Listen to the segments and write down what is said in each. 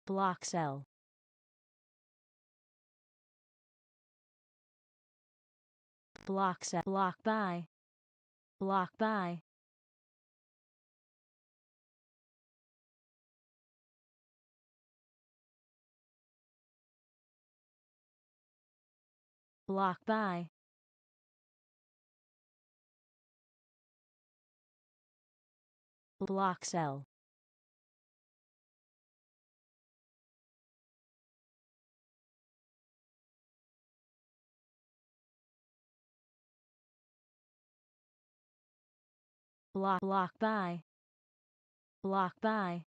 block sell, block sell, block buy, block buy, block buy, block sell, block buy, block buy,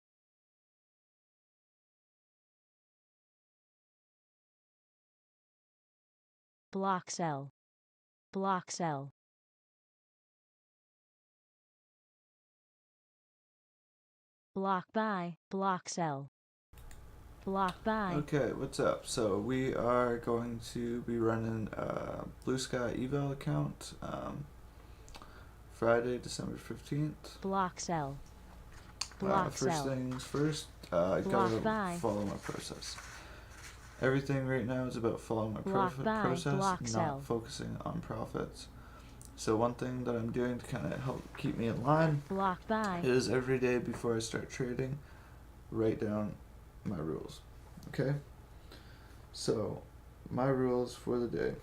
block sell, block sell, block buy, block sell, block buy, Okay, what's up? So we are going to be running a Blusky Eval account Friday, December 15th. block sell, block First sell, things first, I block gotta buy, follow my process. Everything right now is about following my block buy, process, block not sell, focusing on profits. So one thing that I'm doing to kind of help keep me in line block buy, is every day before I start trading, write down my rules. Okay? So, my rules for the day.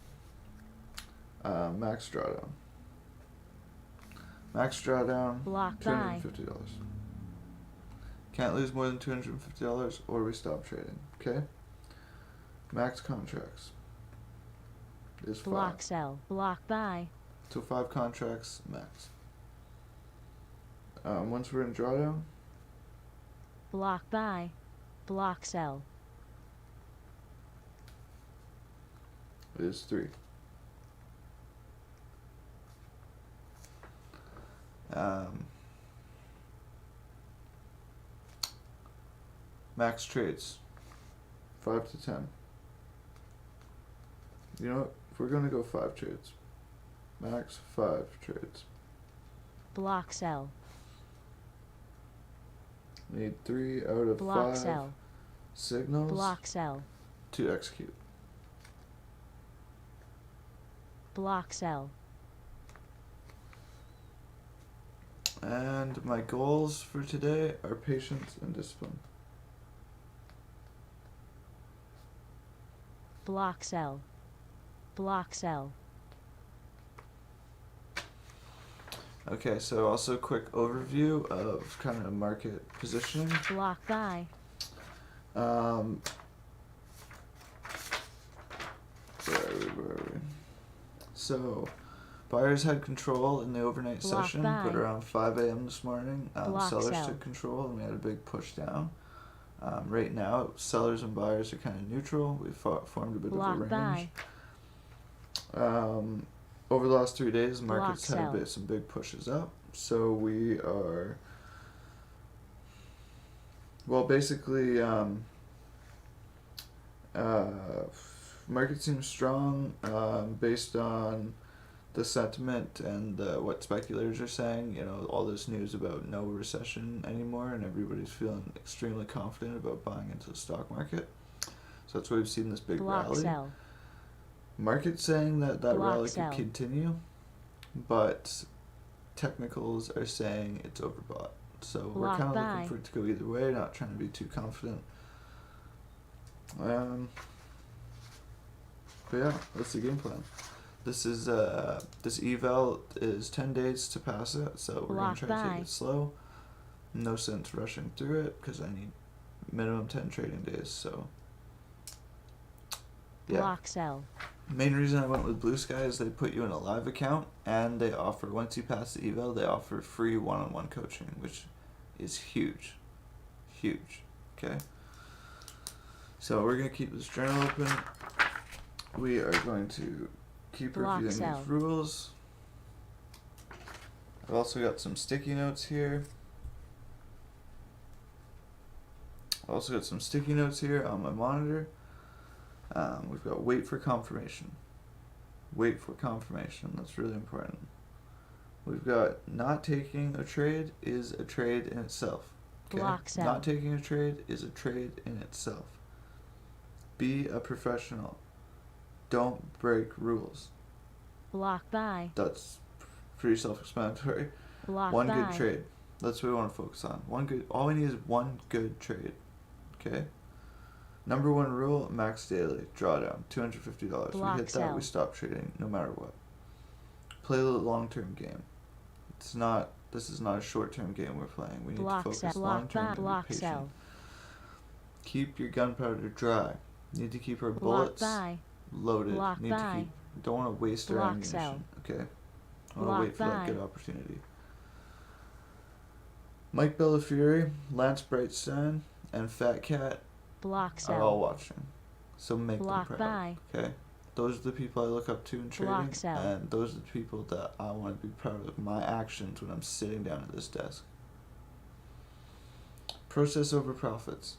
Max drawdown. Max drawdown, block buy, $250. Can't lose more than $250 or we stop trading. Okay? Max contracts is 5. block sell, block buy, So 5 contracts max. Once we're in drawdown, block buy, block sell, it is 3. Max trades, 5 to 10. You know what? If we're gonna go 5 trades, max 5 trades. block sell, We need 3 out of block 5 sell, signals block sell, to execute. block sell, And my goals for today are patience and discipline. block sell, block sell, Okay, so also a quick overview of kind of market positioning. block buy, Um, where are we? So, buyers had control in the overnight block session, buy, but around 5 a.m. this morning, block sellers sell, took control and we had a big push down. Right now, sellers and buyers are kind of neutral. We formed a bit block of a range. buy, Over the last 3 days, the block market's had sell, some big pushes up. So we are, well, basically, market seems strong based on the sentiment and what speculators are saying. You know, all this news about no recession anymore, and everybody's feeling extremely confident about buying into the stock market. So that's why we've seen this big block rally. sell, Market's saying that block rally sell, could continue, but technicals are saying it's overbought. So we're block kind of buy, looking for it to go either way, not trying to be too confident. But yeah, that's the game plan. This is this eval is 10 days to pass it, so we're gonna block try to take buy, it slow. No sense rushing through it because I need minimum 10 trading days. So yeah. block sell, Main reason I went with Blusky is they put you in a live account and they offer, once you pass the eval, they offer free one-on-one coaching, which is huge. Huge. Okay. So we're gonna keep this journal open. We are going to keep block reviewing sell, these rules. I've also got some sticky notes here. On my monitor. We've got wait for confirmation. Wait for confirmation. That's really important. We've got not taking a trade is a trade in itself. Okay? Block sell. Not taking a trade is a trade in itself. Be a professional. Don't break rules. Block buy. That's pretty self-explanatory. Block One buy. good trade. That's what we want to focus on. All we need is one good trade. Okay? Number one rule, max daily. Drawdown. $250. Block we hit that, sell. we stop trading no matter what. Play the long-term game. This is not a short-term game we're playing. We need Block to focus sell. long-term and be Block patient. sell. Keep your gunpowder dry. Need to keep our Block bullets buy. loaded. Block Need buy. to keep. Don't want to waste our Block ammunition. sell. Okay. I want Block to wait for that buy. good opportunity. Mike Bellafury, Lance Brightstein, and Fat Cat Block are all sell. watching. So make Block them proud. buy. Okay. Those are the people I look up to in trading, Block sell. and those are the people that I want to be proud of my actions when I'm sitting down at this desk. Process over profits.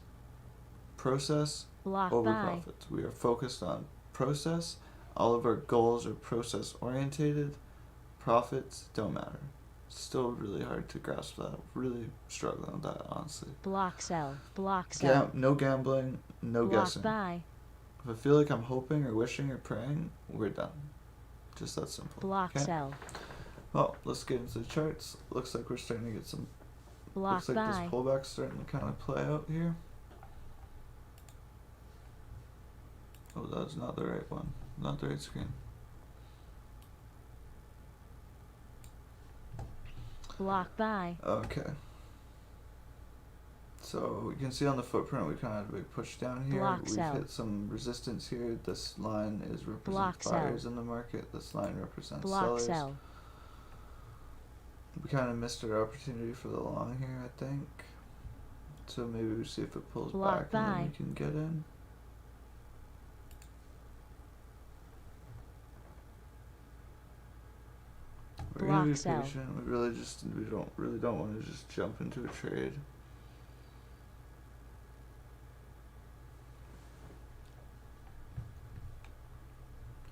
Process Block over buy. profits. We are focused on process. All of our goals are process orientated. Profits don't matter. Still really hard to grasp that. Really struggling with that, honestly. Block sell. Block sell. No gambling, no Block guessing. buy. If I feel like I'm hoping or wishing or praying, we're done. Just that simple. Block Okay? sell. Well, let's get into the charts. Looks like we're starting to get some. Block Looks like buy. this pullback's starting to kind of play out here. Oh, that's not the right one. Not the right screen. Block buy. Okay. So we can see on the footprint we kind of had a big push down here. Block We've sell. hit some resistance here. This line is Block represents sell. buyers in the market. This line represents Block sellers. sell. We kind of missed our opportunity for the long here, I think. So maybe we see if it pulls Block back and then buy. we can get in. We're gonna be Block sell. patient. We don't want to just jump into a trade.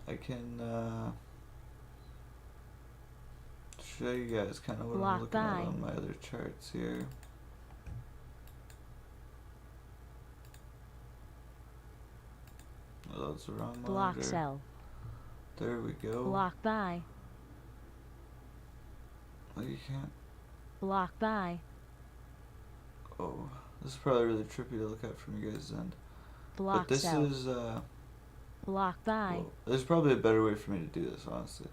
I can show you guys kind of what I'm Block looking buy. at on my other charts here. Oh, that's the wrong Block monitor. sell. There we go. Block buy. Oh, you can't. Block buy. Oh, this is probably really trippy to look at from you guys' end. Block But this sell. is Block buy. well, there's probably a better way for me to do this, honestly.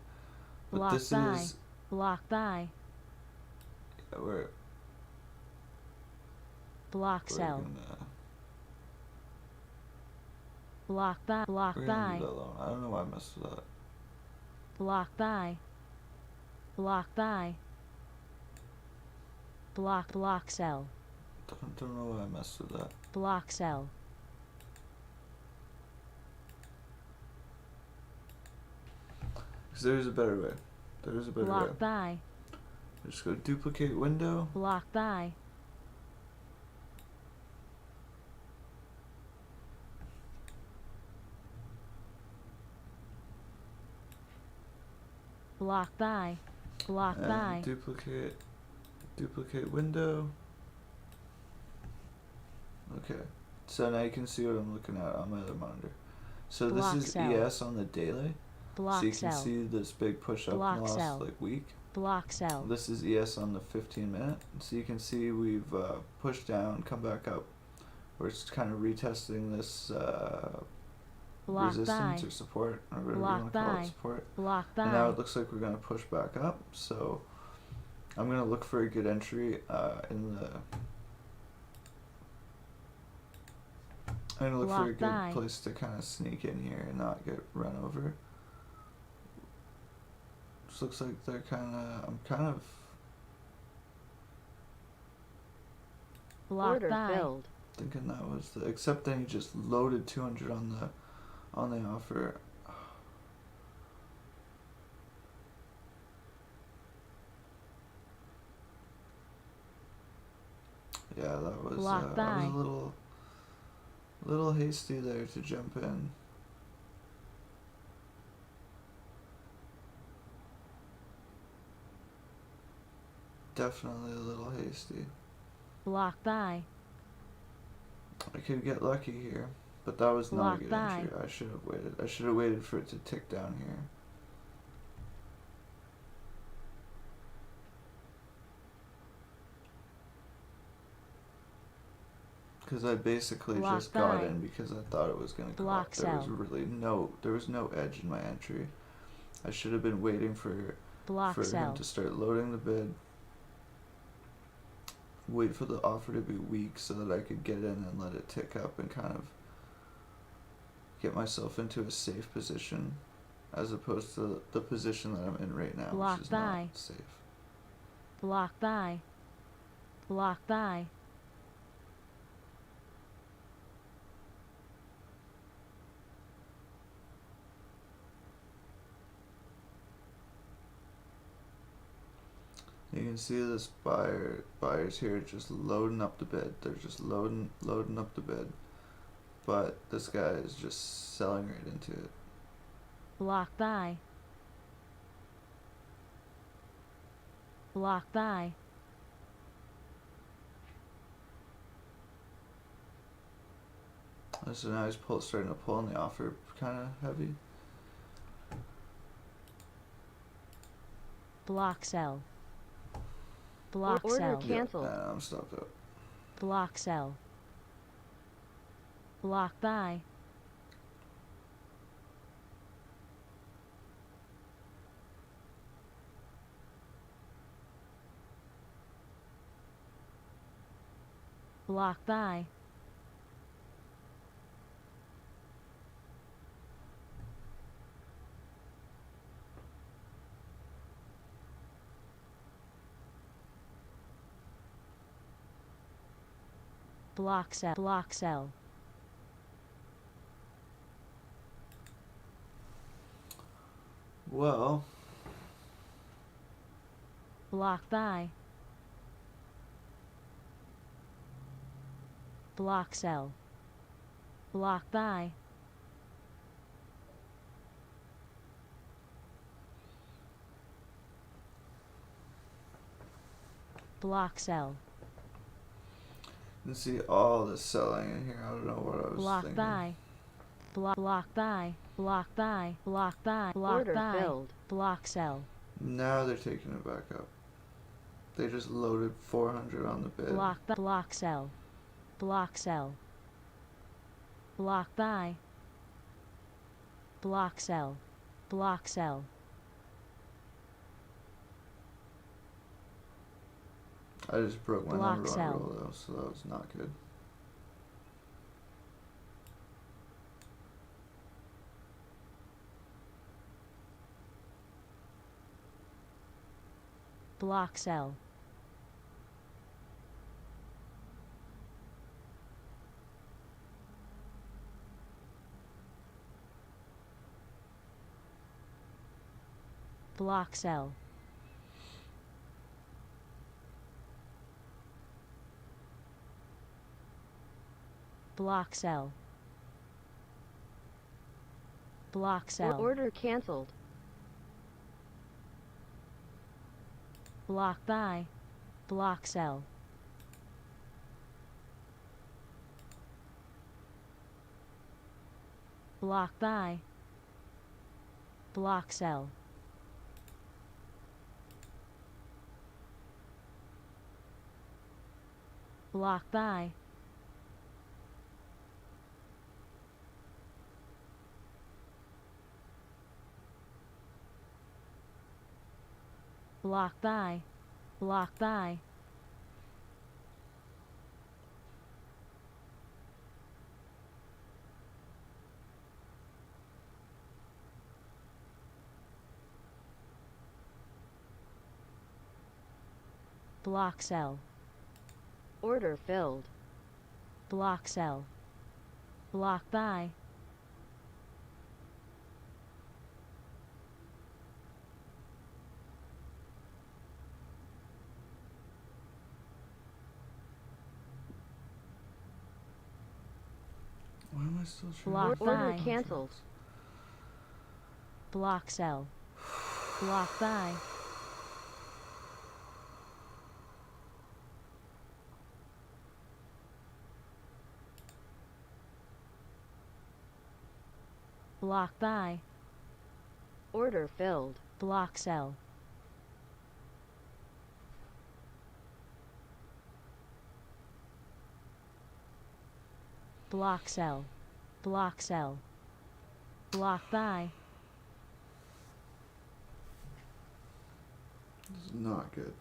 But Block this buy. is Block buy. we're Block we're sell. gonna Block buy. Block we're gonna buy. leave that alone. I don't know why I messed with that. Block buy. Block buy. Block sell. Don't know why I messed with that. Block sell. Because there's a better way. There's a better way. Block buy. Just go duplicate window. Block buy. Block buy. Block And buy. duplicate window. Okay, so now you can see what I'm looking at on my other monitor. So Block this is sell. ES on the daily. So Block you can sell. see this big push up Block in the last sell. like week. Block sell. This is ES on the 15-minute. So you can see we've pushed down, come back up. We're just kind of retesting this Block resistance buy. or support, or whatever Block you want to call buy. it, support. Block And now buy. it looks like we're going to push back up. So I'm going to look for a good entry in the... I'm going to look for a Block good buy. place to kind of sneak in here and not get run over. Just looks like they're I'm kind of... Block Order buy. filled. thinking that was the... Except then he just loaded 200 on the offer. Yeah, that was Block I was buy. a little hasty there to jump in. Definitely a little hasty. Block by. I could get lucky here, but that was not a Block good by. entry. I should have waited. I should have waited for it to tick down here. Because I basically Block just got by. in because I thought it was going to go Block up. There was sell. really there was no edge in my entry. I should have been waiting for Block him sell. to start loading the bid. Wait for the offer to be weak so that I could get in and let it tick up and kind of get myself into a safe position, as opposed to the position that I'm in right now, Block which is by. not safe. Block by. Block by. You can see this buyers here just loading up the bid. They're just loading up the bid. But this guy is just selling right into it. Block by. Block by. So now he's starting to pull on the offer kind of heavy. Block sell. Block Order sell. canceled. Yeah, I'm stopped up. Block sell. Block by. Block by. Block sell. Block sell. Well, Block by. Block sell. Block by. Block sell. you can see all this selling in here. I don't know what I was Block thinking. by. Block by. Block by. Block by. Block Order by. filled. Block sell. Now they're taking it back up. They just loaded 400 on the bid. Block by. Block sell. Block sell. Block by. Block sell. Block sell. I just broke my Block number on sell. roll though, so that was not good. Block sell. Block sell. Block sell. Block sell. Order canceled. Block by. Block sell. Block by. Block sell. Block by. Block by. Block by. Block sell. Order filled. Block sell. Block by. Why am I still trying Block to Order by. canceled. Block sell. Block by. Block by. Order filled. Block cell. Block cell. Block cell. Block by. This is not good.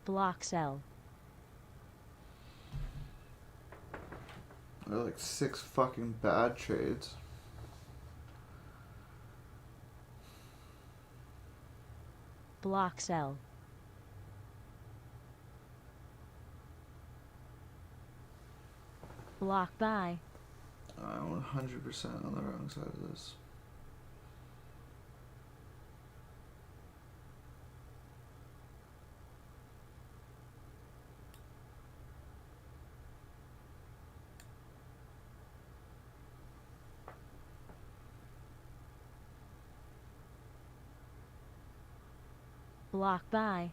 Block cell. There are like 6 fucking bad trades. Block cell. Block by. I'm 100% on the wrong side of this. Block by.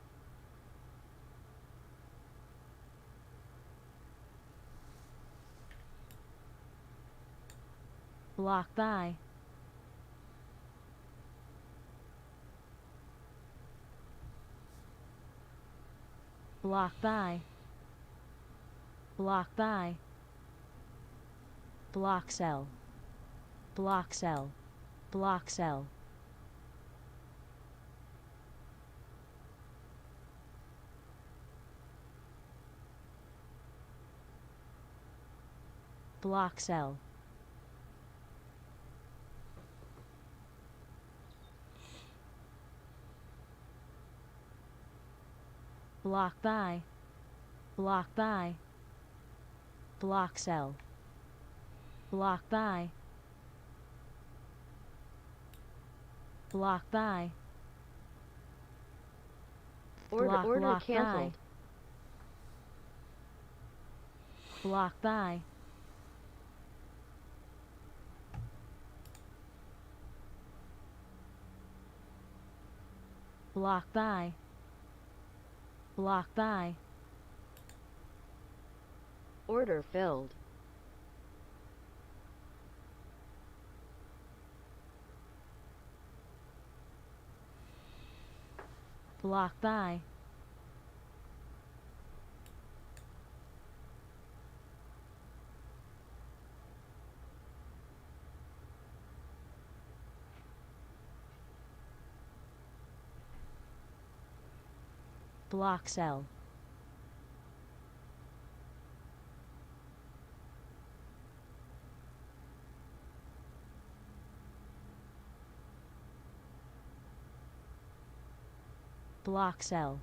Block by. Block by. Block by. Block cell. Block cell. Block cell. Block cell. Block by. Block by. Block cell. Block by. Block by. Order block canceled. by. Block by. Block by. Block by. Order filled. Block by. Block cell. Block cell.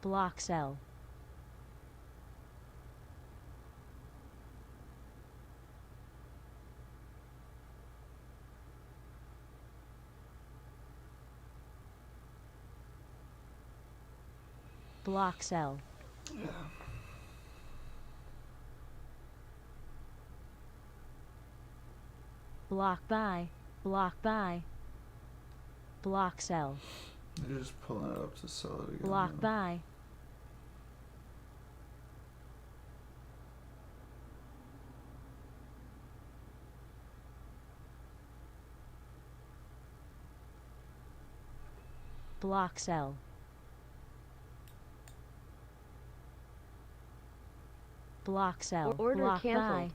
Block cell. Block cell. Block by. Block by. Block cell. They're just pulling it up to sell it again. Block now. by. Block cell. Block cell. Order block canceled. by.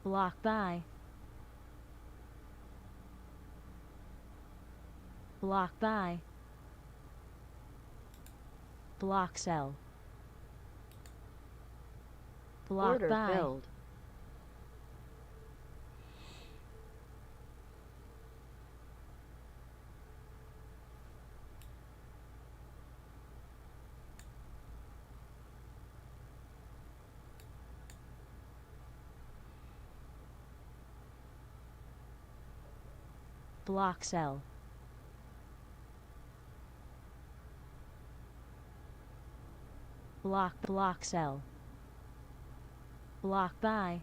Block by. Block by. Block cell. Block Order by. filled. Block sell. Block sell. Block buy.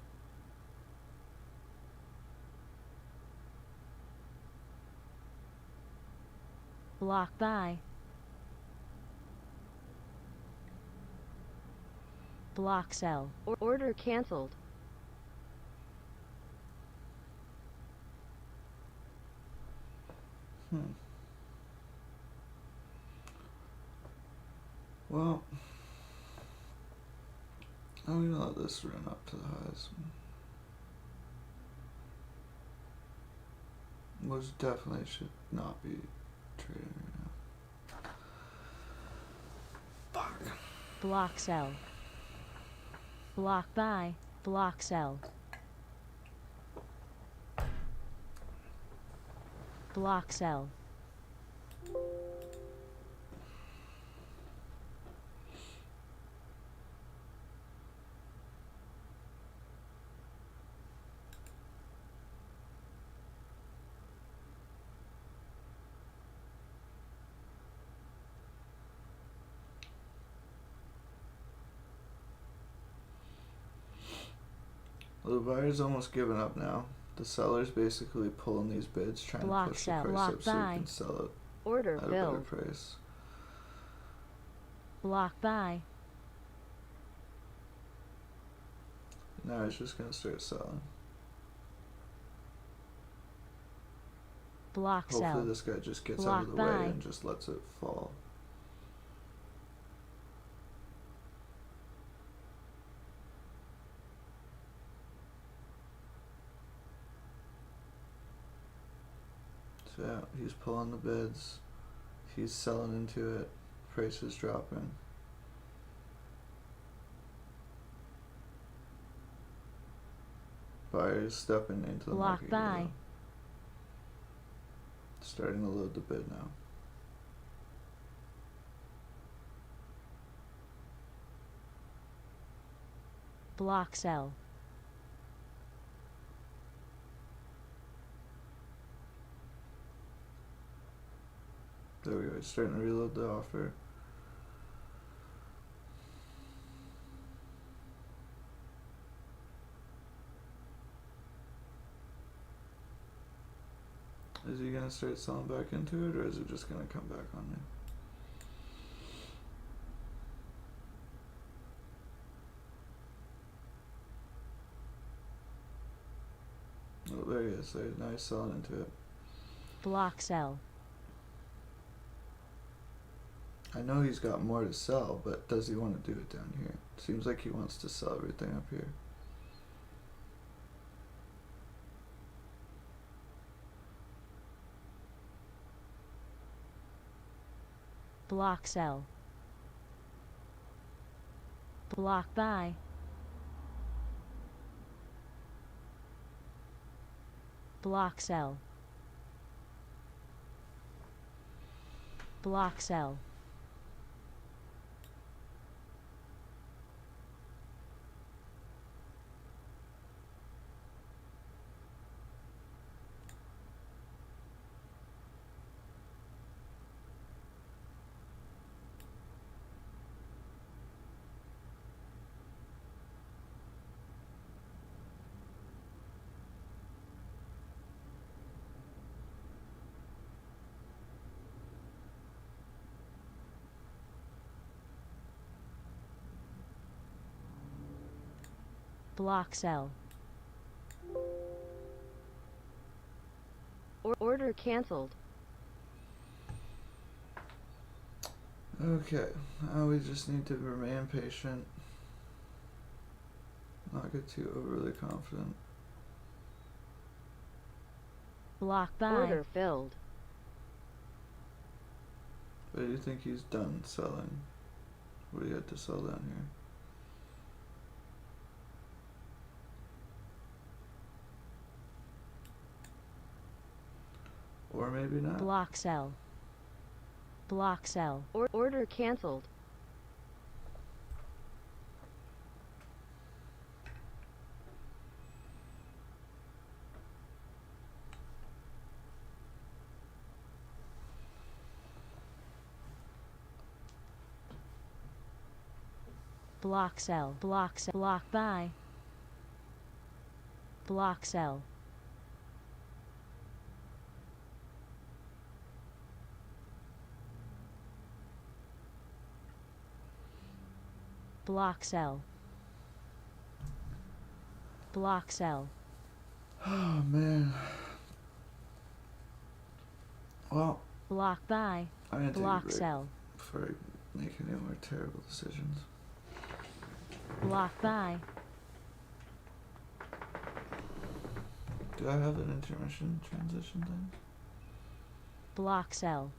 Block buy. Block sell. Order cancelled. Well, I'm gonna let this run up to the highs. Which definitely should not be trading right now. Fuck. Block sell. Block buy. Block sell. Block sell. Well, the buyer's almost given up now. The seller's basically pulling these bids, trying Block to push sell. the price Block up so buy. he can sell it Order at a better filled. price. Block buy. Now he's just gonna start selling. Block Hopefully sell. this guy just gets out Block of the buy. way and just lets it fall. So yeah, he's pulling the bids. He's selling into it. Price is dropping. Buyers stepping into the Block market. buy. Here, starting to load the bid now. Block sell. There we go. He's starting to reload the offer. Is he gonna start selling back into it, or is it just gonna come back on me? Oh, there he is. There, now he's selling into it. Block sell. I know he's got more to sell, but does he want to do it down here? Seems like he wants to sell everything up here. Block sell. Block buy. Block sell. Block sell. Block sell. Order cancelled. Okay, now we just need to remain patient. Not get too overly confident. Block buy. Order filled. But do you think he's done selling? What do you have to sell down here? Or maybe not. Block sell. Block sell. Order cancelled. Block sell. Block sell. Block buy. Block sell. Block sell. Block sell. Oh man. Well, Block buy. I'm gonna take a Block break sell. before I make any more terrible decisions. Block buy. Do I have an intermission transition thing? Block sell.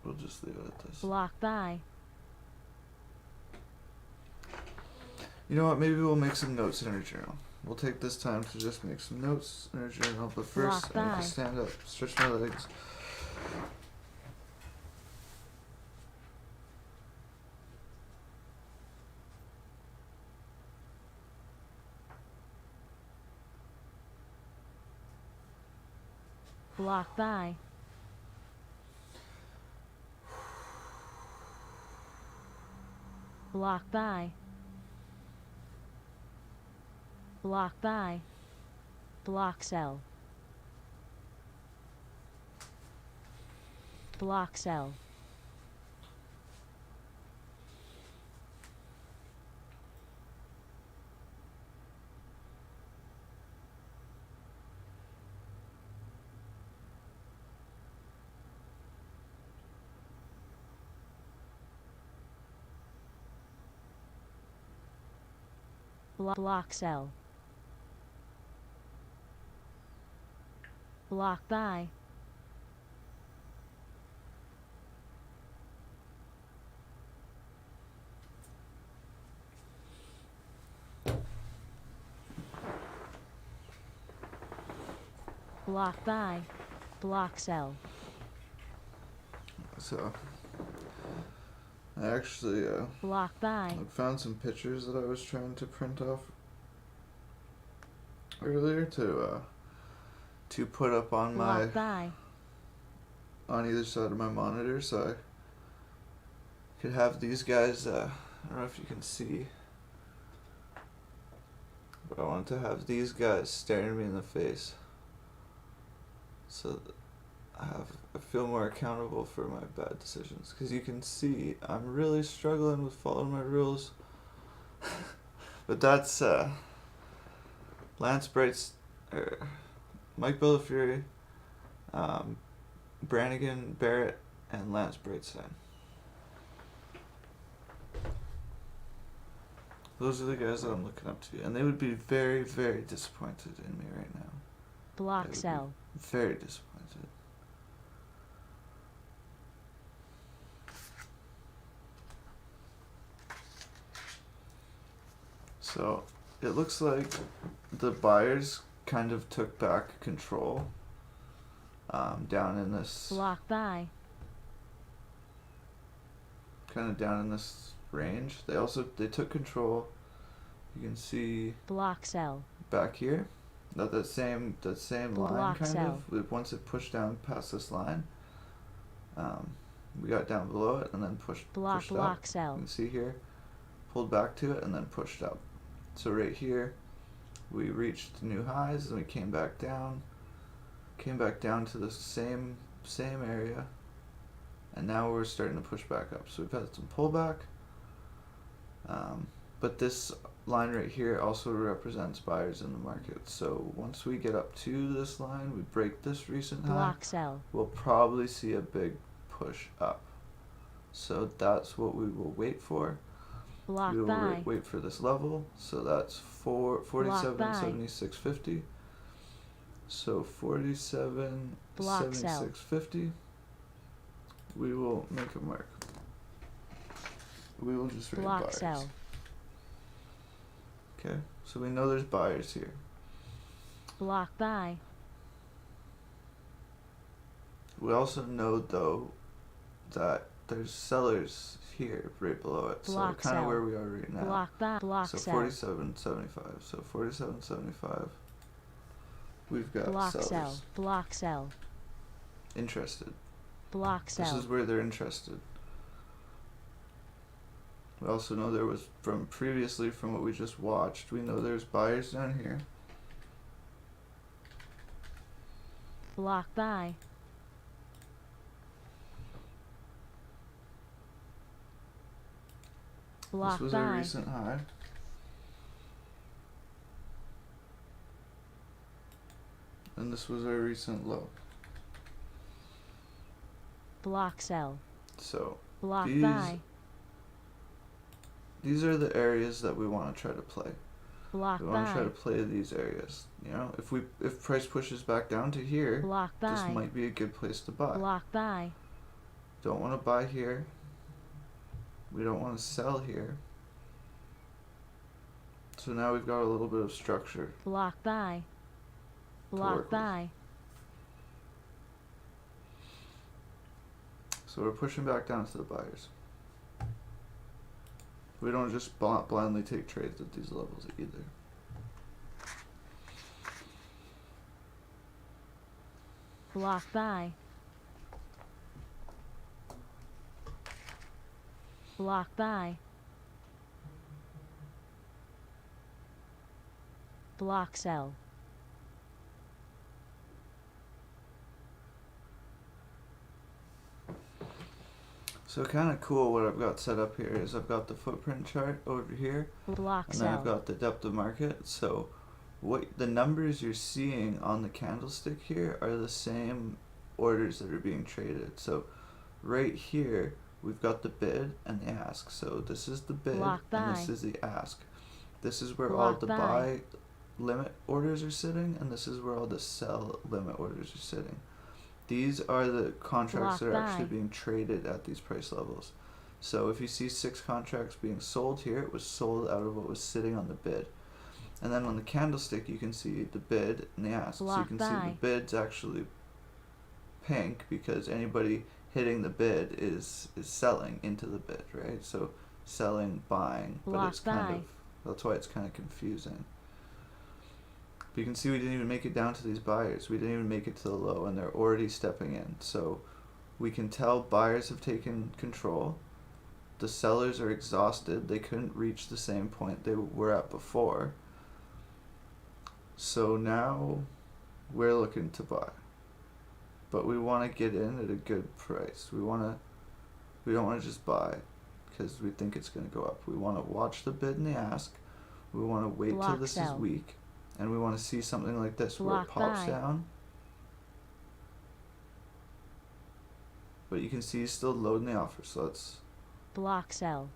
We'll just leave it at this. Block buy. You know what? Maybe we'll make some notes in our journal. We'll take this time to just make some notes in our journal. But first, I need Block to stand up, stretch my legs. Block buy. Block buy. Block buy. Block sell. Block sell. Block sell. Block buy. Block buy. Block sell. So, I actually Block buy. I found some pictures that I was trying to print off earlier to put up on Block buy. on either side of my monitor, so I could have these guys. I don't know if you can see, but I wanted to have these guys staring me in the face, so that I feel more accountable for my bad decisions. Because you can see I'm really struggling with following my rules. But that's Lance Bright's, Mike Bellafury, Brannigan, Barrett, and Lance Brightstein. Those are the guys that I'm looking up to, and they would be very, very disappointed in me right now. Block sell. Very disappointed. So it looks like the buyers kind of took back control down in this Block buy. kind of down in this range. They took control. You can see Block sell. back here that same line Block kind sell. of, once it pushed down past this line, we got down below it and then pushed Block up. sell. You can see here, pulled back to it and then pushed up. So right here, we reached new highs and we came back down to the same area, and now we're starting to push back up. So we've had some pullback, but this line right here also represents buyers in the market. So once we get up to this line, we break this recent high, Block sell. we'll probably see a big push up. So that's what we will wait for. Block We will buy. wait for this level. So that's 47.7650. So 47.7650. We will make a mark. We will just read Block buyers. sell. Okay, so we know there's buyers here. Block buy. We also know though that there's sellers here right below it. Block so kind of sell. where we are right now. Block buy. Block So sell. 47.75. So 47.75. We've got Block sellers sell. Block sell. interested. Block This sell. is where they're interested. We also know there was from previously from what we just watched. We know there's buyers down here. Block buy. Block This was our buy. recent high. And this was our recent low. Block sell. So Block These- buy. these are the areas that we want to try to play. Block We want to try buy. to play these areas. You know, if price pushes back down to here, Block this buy. might be a good place to buy. Block buy. Don't want to buy here. We don't want to sell here. So now we've got a little bit of structure. Block buy. work Block with. buy. So we're pushing back down to the buyers. We don't just blindly take trades at these levels either. Block buy. Block buy. Block sell. So kind of cool what I've got set up here is I've got the footprint chart over here, Block and then I've sell. got the depth of market. So what the numbers you're seeing on the candlestick here are the same orders that are being traded. So right here we've got the bid and the ask. So this is the bid Block and this buy. is the ask. This is where all Block the buy. buy limit orders are sitting, and this is where all the sell limit orders are sitting. These are the contracts Block that are actually buy. being traded at these price levels. So if you see 6 contracts being sold here, it was sold out of what was sitting on the bid. And then on the candlestick, you can see the bid and the ask. So you Block can see buy. the bid's actually pink because anybody hitting the bid is selling into the bid, right? So selling, buying, but Block it's kind buy. of, that's why it's kind of confusing. But you can see we didn't even make it down to these buyers. We didn't even make it to the low, and they're already stepping in. So we can tell buyers have taken control. The sellers are exhausted. They couldn't reach the same point they were at before. So now we're looking to buy. But we want to get in at a good price. We don't want to just buy because we think it's going to go up. We want to watch the bid and the ask. We want to wait till Block this sell. is weak. And we want to see something like this where it Block pops buy. down. But you can see he's still loading the offer, so let's Block sell.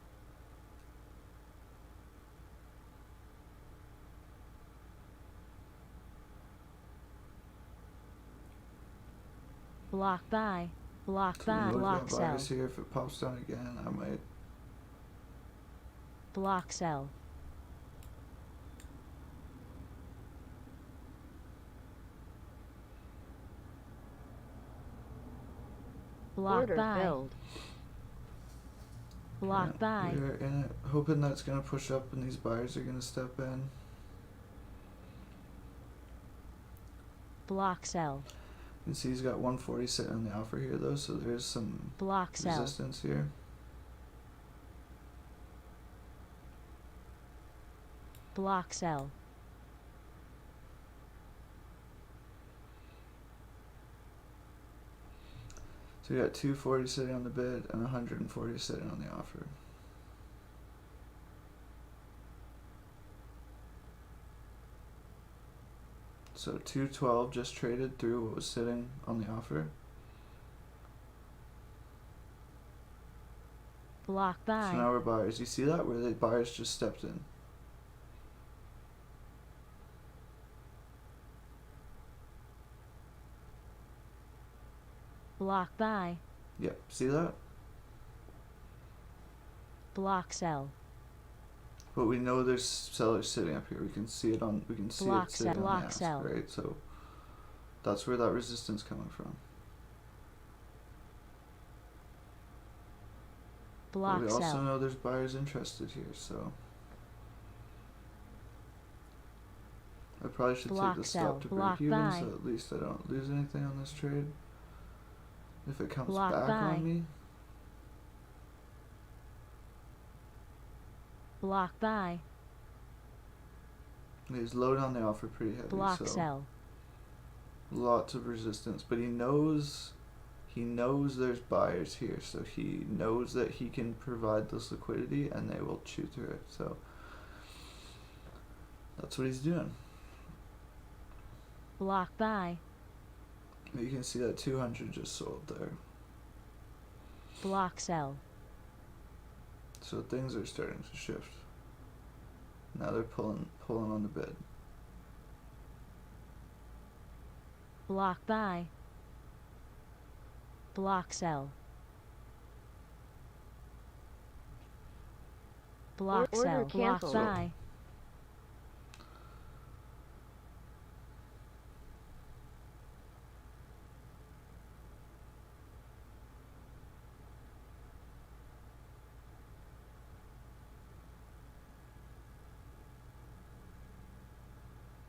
Block buy. Block so we buy. know we've Block got sell. buyers here. If it pops down again, I might Block sell. Block Order buy. filled. Block buy. We're in it, hoping that's gonna push up and these buyers are gonna step in. Block sell. You can see he's got 140 sitting on the offer here though, so there's some Block sell. resistance here. Block sell. So you got 240 sitting on the bid and 140 sitting on the offer. So 212 just traded through what was sitting on the offer. Block So buy. now we're buyers. You see that? Where the buyers just stepped in. Block buy. Yep. See that? Block sell. But we know there's sellers sitting up here. We can see it on. We can see Block it sitting sell, on block the ask, sell. right? So that's where that resistance coming from. But Block we also sell. know there's buyers interested here, so I probably should take Block the sell. stop to Block break even, buy. so at least I don't lose anything on this trade. If it comes Block back buy. on me, Block buy. he's low on the offer pretty heavy, Block so sell. lots of resistance. But he knows there's buyers here, so he knows that he can provide this liquidity, and they will chew through it. So that's what he's doing. Block buy. You can see that 200 just sold there. Block sell. So things are starting to shift. Now they're pulling on the bid. Block buy. Block sell. Block Order sell. Block canceled. buy.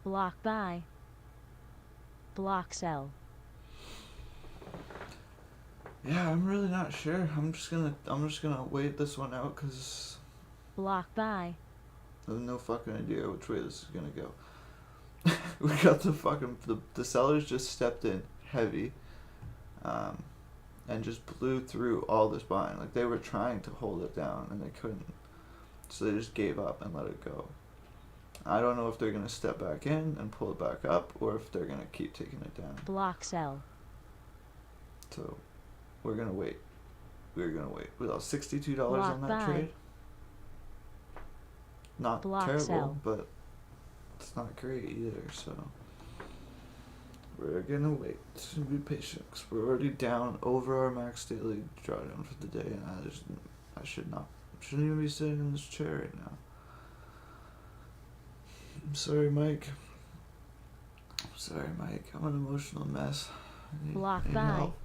Block buy. Block sell. Yeah, I'm really not sure. I'm just gonna wait this one out because Block buy. I have no fucking idea which way this is gonna go. We got the sellers just stepped in heavy, and just blew through all this buying. Like, they were trying to hold it down and they couldn't, so they just gave up and let it go. I don't know if they're gonna step back in and pull it back up, or if they're gonna keep taking it down. Block sell. So we're gonna wait. We're gonna wait. We lost $62 Block on that buy. trade. Not Block terrible, sell. but it's not great either. So we're gonna wait and be patient, because we're already down over our max daily drawdown for the day, and I shouldn't even be sitting in this chair right now. I'm sorry, Mike. I'm an emotional mess. I need Block buy. help.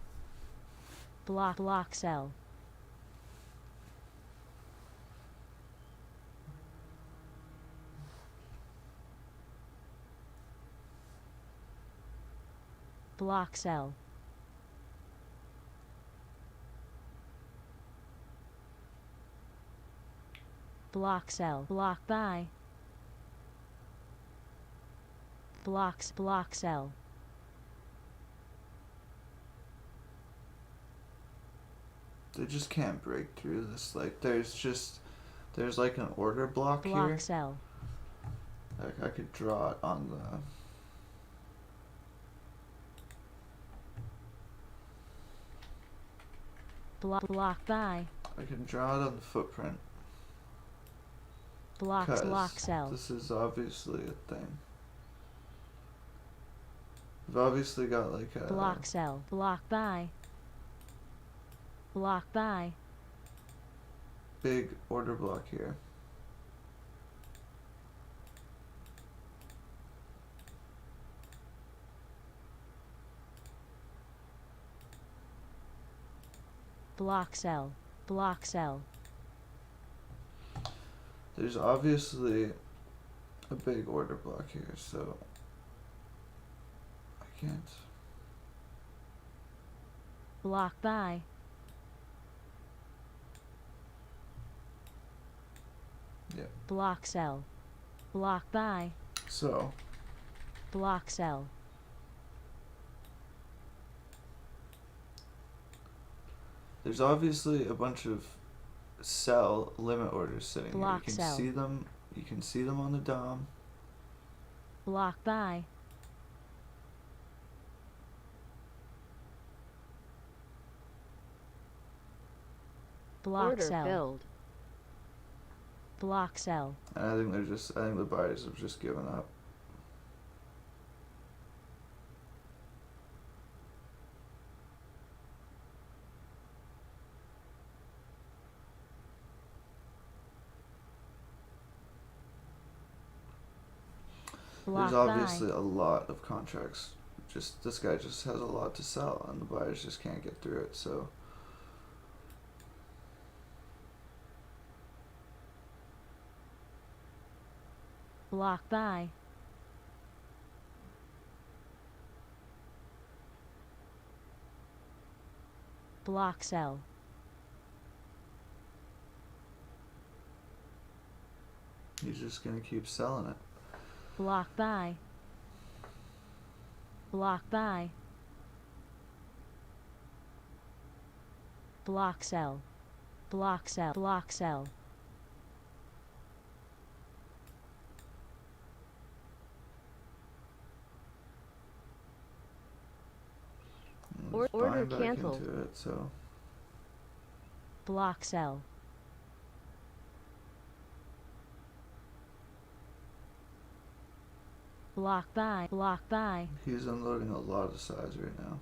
Block sell. Block sell. Block sell. Block buy. Block sell. They just can't break through this. Like, there's like an order block here. Block sell. Like, I could draw it on the Block buy. I can draw it on the footprint. Block 'Cause sell. this is obviously a thing. We've obviously got like a Block sell. Block buy. Block buy. big order block here. Block sell. Block sell. There's obviously a big order block here, so I can't. Block buy. Yeah. Block sell. Block buy. So Block sell. there's obviously a bunch of sell limit orders sitting Block here. You sell. can see them. You can see them on the DOM. Block buy. Block Order sell. filled. Block sell. And I think the buyers have just given up. Block There's buy. obviously a lot of contracts. Just this guy just has a lot to sell, and the buyers just can't get through it. So Block buy. Block sell. He's just gonna keep selling it. Block buy. Block buy. Block sell. Block sell. Block sell. And he's Order buying back canceled. into it, so Block sell. Block buy. Block buy. he's unloading a lot of size right now.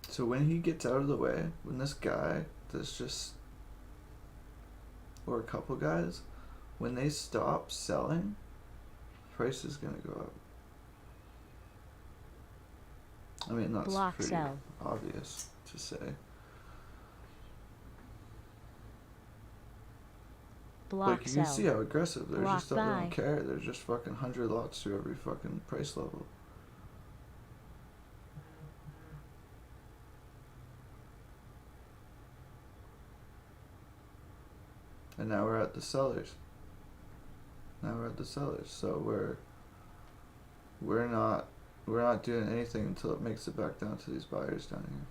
So when he gets out of the way, when this guy, this just, or a couple guys, when they stop selling, price is gonna go up. I mean, that's Block pretty sell. obvious to say. Block Like, you sell. can see how aggressive they're. Block Just they don't buy. care. They're just fucking 100 lots to every fucking price level. And now we're at the sellers. So we're not doing anything until it makes it back down to these buyers down here.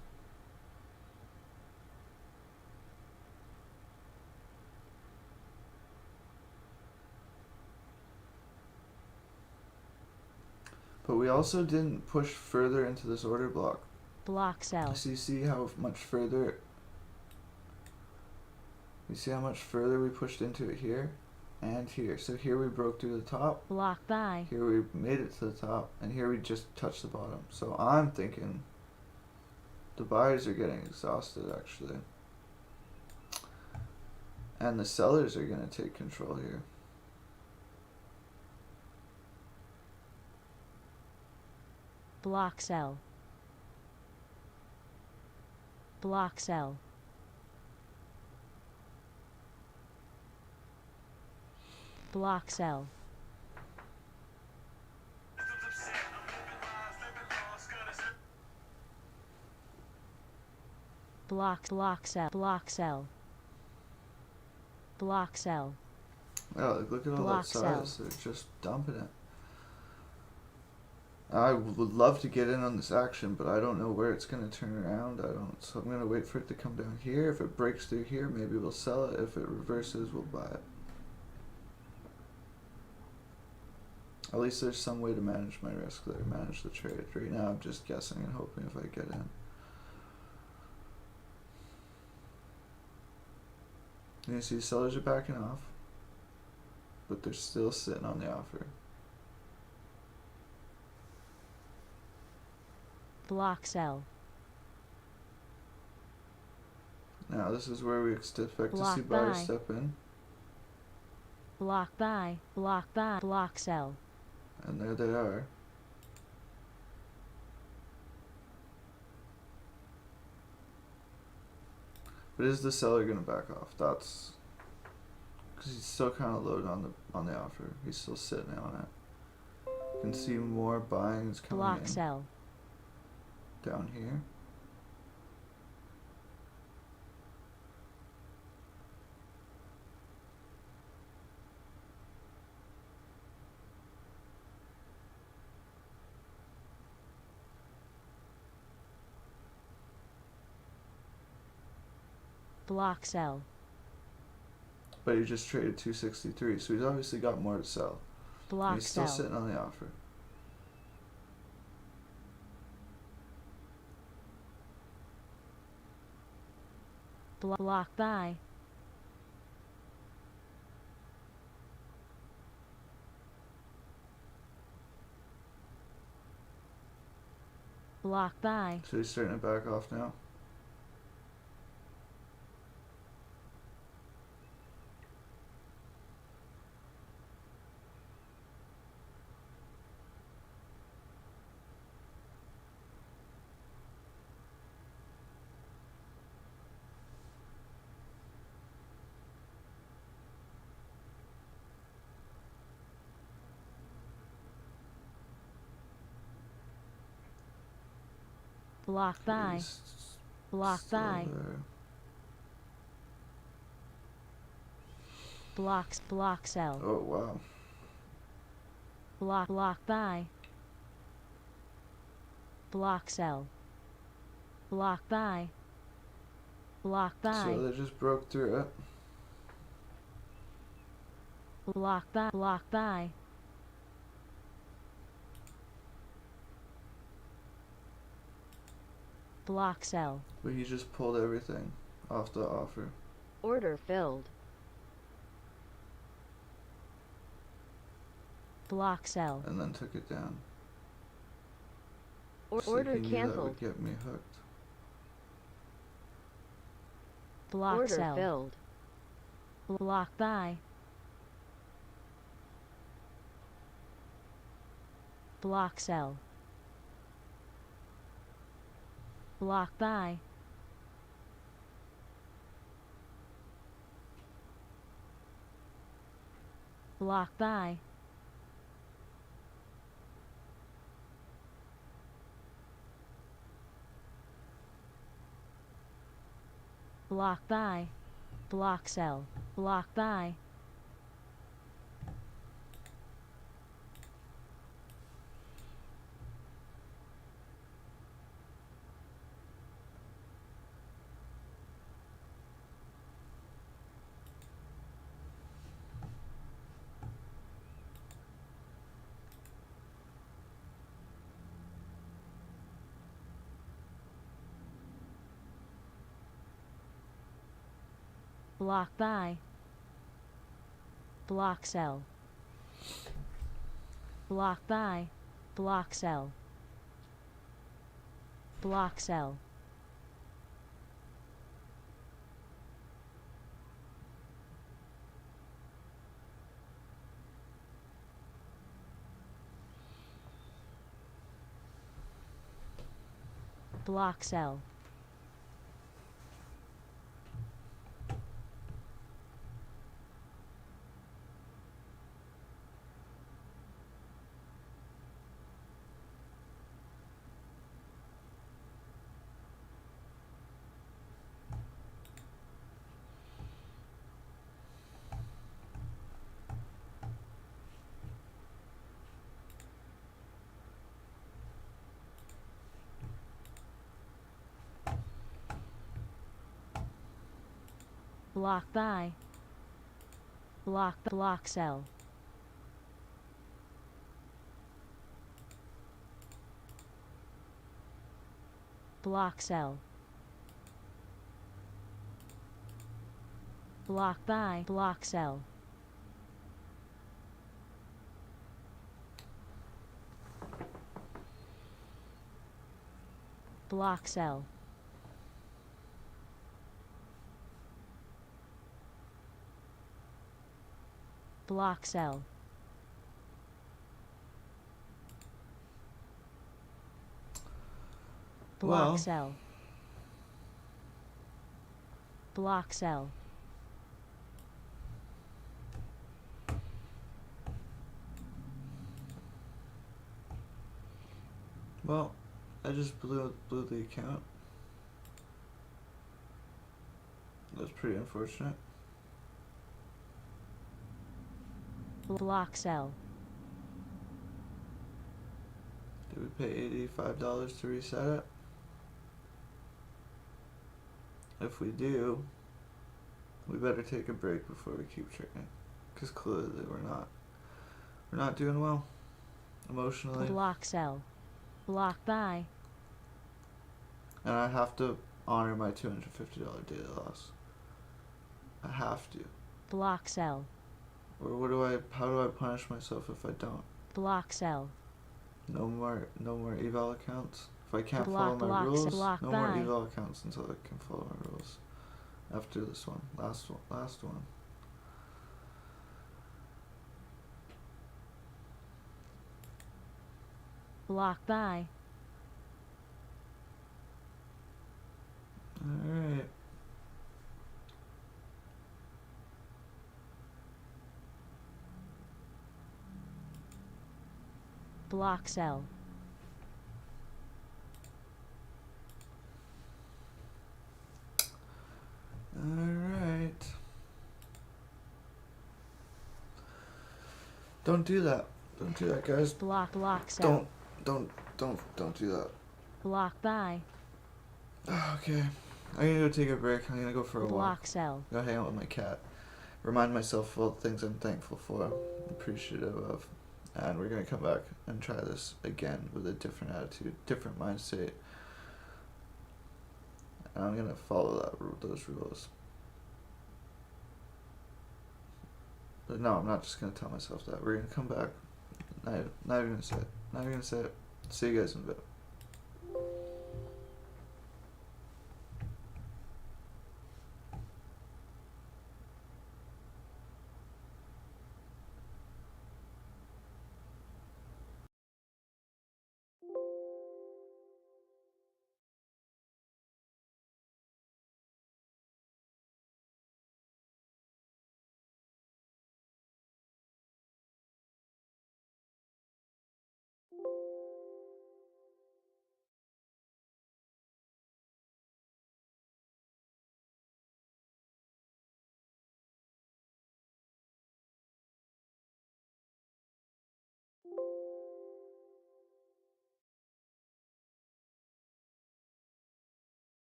But we also didn't push further into this order block. Block sell. So you see how much further we pushed into it here and here. So here we broke through the top, Block buy. here we made it to the top, and here we just touched the bottom. So I'm thinking the buyers are getting exhausted actually. And the sellers are gonna take control here. Block sell. Block sell. Block sell. Block sell. Block sell. Block sell. Oh, like, look at all Block that size. sell. They're just dumping it. I would love to get in on this action, but I don't know where it's going to turn around. So I'm going to wait for it to come down here. If it breaks through here, maybe we'll sell it. If it reverses, we'll buy it. At least there's some way to manage my risk, that I manage the trade. Right now I'm just guessing and hoping if I get in. You see sellers are backing off, but they're still sitting on the offer. Block sell. Now this is where we expect to Block see buyers buy. step in, Block buy. Block buy. Block sell. and there they are. But is the seller gonna back off? That's because he's still kind of loaded on the offer. He's still sitting on it. You can see more buyings coming Block in sell. down here. Block sell. But he just traded 263, so he's obviously got more to sell. And Block he's still sell. sitting on the offer. Block buy. Block buy. So he's starting to back off now. Block buy. He's Block still buy. there. Block sell. Oh wow. Block buy. Block sell. Block buy. Block buy. So they just broke through it. Block buy. Block buy. Block sell. But he just pulled everything off the offer. Order filled. Block sell. And then took it down. Order He knew that canceled. would get me hooked. Block Order sell. filled. Block buy. Block sell. Block buy. Block buy. Block buy. Block sell. Block buy. Block buy. Block sell. Block buy. Block sell. Block sell. Block sell. Block buy. Block sell. Block sell. Block buy. Block sell. Block sell. Block sell. Block Well, sell. Block sell. well, I just blew the account. That's pretty unfortunate. Block sell. Did we pay $85 to reset it? If we do, we better take a break before we keep trading, because clearly we're not doing well emotionally, Block sell. Block buy. and I have to honor my $250 daily loss. I have to. Block sell. Or how do I punish myself if I don't? Block sell. No more eval accounts. If I can't Block- follow my block- rules, block no more buy. eval accounts until I can follow my rules. After this one, last one. Block buy. All right. Block sell. Alright. Don't do that. Don't do that, guys. Block sell. Don't do that. Block buy. Okay. I'm gonna go take a break. I'm gonna go for a walk. Block sell. Go hang out with my cat. Remind myself of all the things I'm thankful for, appreciative of. And we're gonna come back and try this again with a different attitude, different mindset. And I'm gonna follow those rules. But no, I'm not just gonna tell myself that. We're gonna come back. Not even gonna say it. Not even gonna say it. See you guys in a bit.